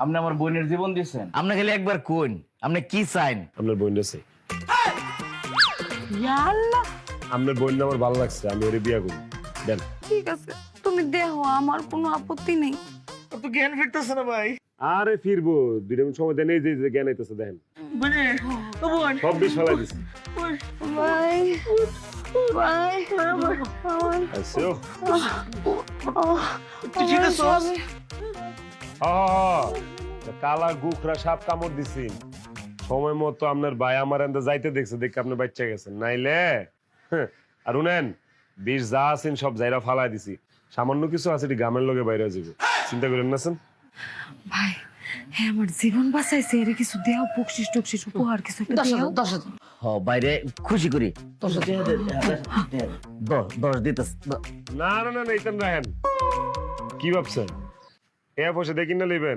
আপনি আমার বোনের জীবন দিচ্ছেন। আপনি খালি একবার কোন আপনি কি চাইন? আপনার বোন আছে, আল্লাহ, আপনার বোন আমার ভালো লাগছে, আমি ওরে বিয়া করি। দেন। ঠিক আছে তুমি দেখো, আমার কোনো আপত্তি নেই। তো জ্ঞান ফিরতেছে না ভাই। আরে ফিরবো, 2 মিনিট সময় দেন, এই যে জ্ঞান আইতেছে দেখেন। মানে ও বোন, সব বিষ ফেলাই দিছি। ভাই ভাই আমার আচ্ছা, তুই ঠিক আছো? কালা গুখরা সাপ কামড় দিছি, সময় মতো আপনার ভাই আমার এন্দা যাইতে দেখছে, দেখে আপনি বাচ্চা গেছেন, নাইলে আর উনেন বিষ যা আছেন সব জায়গা ফালাই দিছি, সামান্য কিছু আছে এটি গ্রামের লোকে বাইরে যাবো, চিন্তা করেন না স্যার। ভাই, হ্যাঁ আমার জীবন বাঁচাইছে, এর কিছু দেও, বকশিস টকশিস উপহার কিছু একটা দেও। 10,000 হ বাইরে খুশি করি 10,000 দশ দিতেছ। না না না না, ইতান রাহেন, কি ভাবছেন এ পয়সা দেখি না লইবেন?